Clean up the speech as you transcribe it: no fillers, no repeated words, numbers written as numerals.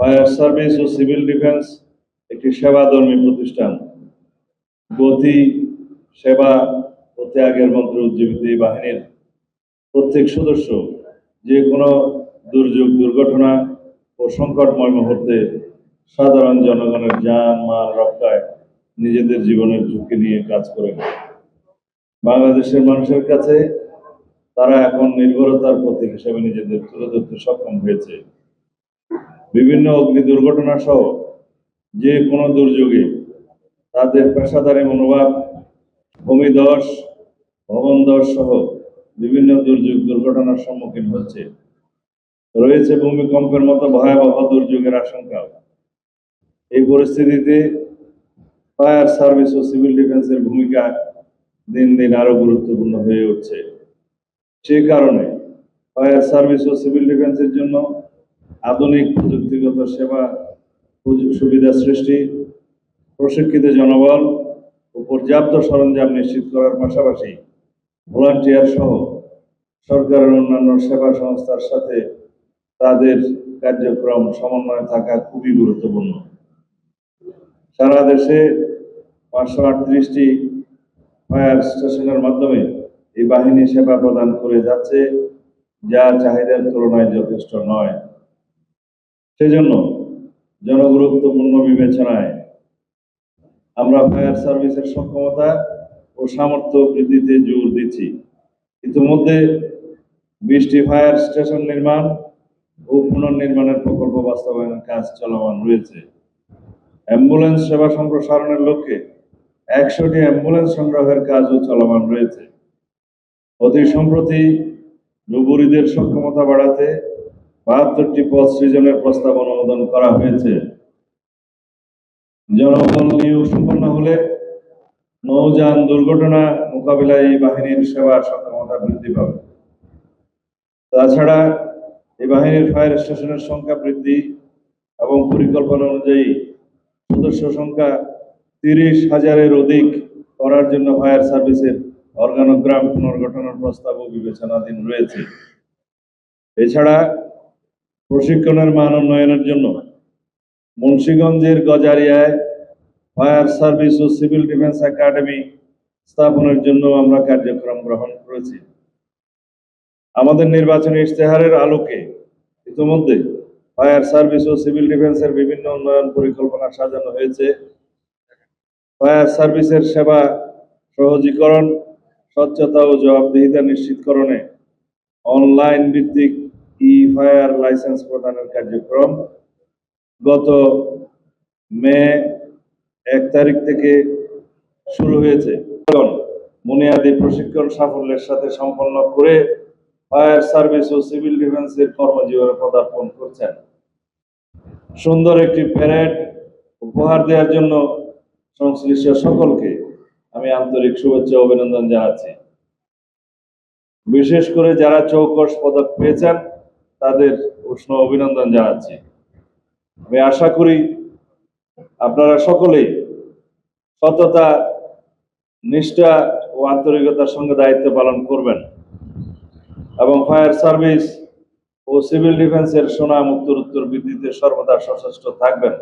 Fire service ও civil defence একটি সেবাধর্মী প্রতিষ্ঠান। গতি, সেবা ও ত্যাগের মন্ত্রে উজ্জীবিত এই বাহিনীর প্রত্যেক সদস্য যে কোনো দুর্যোগ, দুর্ঘটনা ও সংকটময় মুহূর্তে সাধারণ জনগণের জান মাল রক্ষায় নিজেদের জীবনের ঝুঁকি নিয়ে কাজ করেন। বাংলাদেশের মানুষের কাছে তারা এখন নির্ভরতার প্রতীক হিসেবে নিজেদের তুলে ধরতে সক্ষম হয়েছে। বিভিন্ন অগ্নি দুর্ঘটনা সহ যে কোনো দুর্যোগে তাদের পেশাদারী মনোভাব, ভূমিধস, ভবন ধস সহ বিভিন্ন দুর্যোগ দুর্ঘটনার সম্মুখীন হচ্ছে। রয়েছে ভূমিকম্পের মতো ভয়াবহ দুর্যোগের আশঙ্কা। এই পরিস্থিতিতে ফায়ার সার্ভিস ও সিভিল ডিফেন্সের ভূমিকা দিন দিন আরো গুরুত্বপূর্ণ হয়ে উঠছে। সেই কারণে ফায়ার সার্ভিস ও সিভিল ডিফেন্সের জন্য আধুনিক প্রযুক্তিগত সেবা সুবিধা সৃষ্টি, প্রশিক্ষিত জনবল ও পর্যাপ্ত সরঞ্জাম নিশ্চিত করার পাশাপাশি ভলান্টিয়ার সহ সরকারের অন্যান্য সেবা সংস্থার সাথে তাদের কার্যক্রম সমন্বয়ে থাকা খুবই গুরুত্বপূর্ণ। সারা দেশে 538টি ফায়ার স্টেশনের মাধ্যমে এই বাহিনী সেবা প্রদান করে যাচ্ছে, যা চাহিদার তুলনায় যথেষ্ট নয়। সেজন্য জনগুরুত্বপূর্ণ বিবেচনায় আমরা ফায়ার সার্ভিসের সক্ষমতা ও সামর্থ্য বৃদ্ধিতে জোর দিচ্ছি। ইতিমধ্যে 20টি ফায়ার স্টেশন নির্মাণ ও পুনর্নির্মাণের প্রকল্প বাস্তবায়নের কাজ চলমান রয়েছে। অ্যাম্বুলেন্স সেবা সম্প্রসারণের লক্ষ্যে 100টি অ্যাম্বুলেন্স সংগ্রহের কাজও চলমান রয়েছে। অতি সম্প্রতি ডুবুরিদের সক্ষমতা বাড়াতে 72টি পদ সৃজনের প্রস্তাব অনুমোদন করা হয়েছে। জনবল নিয়োগ সম্পন্ন হলে নৌযান দুর্ঘটনা মোকাবিলায় এই বাহিনীর সেবার সক্ষমতা বৃদ্ধি পাবে। তাছাড়া এই বাহিনীর ফায়ার স্টেশনের সংখ্যা বৃদ্ধি এবং পরিকল্পনা অনুযায়ী সদস্য সংখ্যা 30,000-এর অধিক করার জন্য ফায়ার সার্ভিসের অর্গানোগ্রাম পুনর্গঠনের প্রস্তাবও বিবেচনাধীন রয়েছে। এছাড়া প্রশিক্ষণের মান উন্নয়নের জন্য মুন্সিগঞ্জের গজারিয়ায় ফায়ার সার্ভিস ও সিভিল ডিফেন্স একাডেমি স্থাপনের জন্য আমরা কার্যক্রম গ্রহণ করেছি। আমাদের নির্বাচনী ইশতেহারের আলোকে ইতিমধ্যে ফায়ার সার্ভিস ও সিভিল ডিফেন্সের বিভিন্ন উন্নয়ন পরিকল্পনা সাজানো হয়েছে। ফায়ার সার্ভিসের সেবা সহজীকরণ, স্বচ্ছতা ও জবাবদিহিতা নিশ্চিতকরণে অনলাইন ভিত্তিক ফায়ার লাইসেন্স প্রদানের কার্যক্রম গত মে 1 তারিখ থেকে শুরু হয়েছে। বুনিয়াদী প্রশিক্ষণ সাফল্যের সাথে সম্পন্ন করে ফায়ার সার্ভিস ও সিভিল ডিফেন্সের কর্মজীবনে পদার্পণ করছেন। সুন্দর একটি প্যারেড উপহার দেওয়ার জন্য সংশ্লিষ্ট সকলকে আমি আন্তরিক শুভেচ্ছা ও অভিনন্দন জানাচ্ছি। বিশেষ করে যারা চৌকস পদক পেয়েছেন তাদের উষ্ণ অভিনন্দন জানাচ্ছি। আমি আশা করি আপনারা সকলেই সততা, নিষ্ঠা ও আন্তরিকতার সঙ্গে দায়িত্ব পালন করবেন এবং ফায়ার সার্ভিস ও সিভিল ডিফেন্সের সুনাম উত্তরোত্তর বৃদ্ধিতে সর্বদা সচেষ্ট থাকবেন।